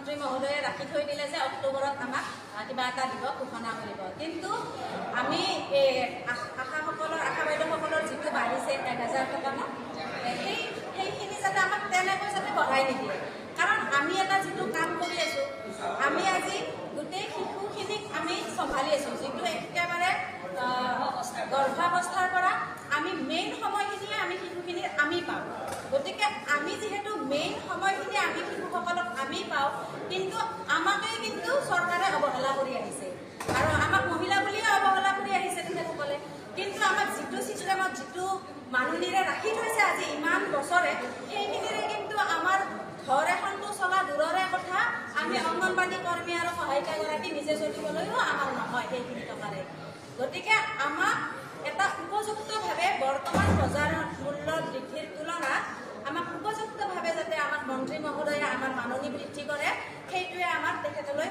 মন্ত্ৰী মহোদয়ে ৰাখি থৈ দিলে যে অক্টোবৰত আমাক কিবা এটা দিব, ঘোষণা কৰিব। কিন্তু আমি আশাসকলৰ আশা বাইদেউসকলৰ যিটো বাঢ়িছে 1000 টকা ন, সেইখিনি যাতে আমাক তেনেকৈ যাতে বঢ়াই নিদিয়ে। কাৰণ আমি এটা যিটো কাম কৰি আছোঁ, আমি আজি গোটেই শিশুখিনিক আমি চম্ভালি আছোঁ, যিটো একেবাৰে গৰ্ভাৱস্থাৰ পৰা আমি মেইন সময়খিনিয়ে আমি শিশুখিনিৰ আমি পাওঁ। গতিকে আমি যিহেতু মেইন সময়খিনি আমি শিশুসকলক আমি পাওঁ, কিন্তু আমাকেই কিন্তু চৰকাৰে অৱহেলা কৰি আহিছে আৰু আমাক মহিলা বুলিয়ে অৱহেলা কৰি আহিছে তেখেতসকলে। কিন্তু আমাক যিটো ছিষ্টেমত যিটো মানুহনীৰে ৰাখি থৈছে আজি ইমান বছৰে, সেইখিনিৰে কিন্তু আমাৰ ঘৰ এখনটো চলা দূৰৰে কথা, আমি অংগনবাড়ী কৰ্মী আৰু সহায়িকাগৰাকী নিজে চলিবলৈও আমাৰ নহয় সেইখিনি টকাৰে। গতিকে আমাক এটা উপযুক্তভাৱে বৰ্তমান বজাৰ মূল্য বৃদ্ধিৰ তুলনাত আমাক উপযুক্তভাৱে যাতে আমাক মন্ত্ৰী মহোদয়ে আমাৰ মাননি বৃদ্ধি কৰে, সেইটোৱে আমাক তেখেতলৈ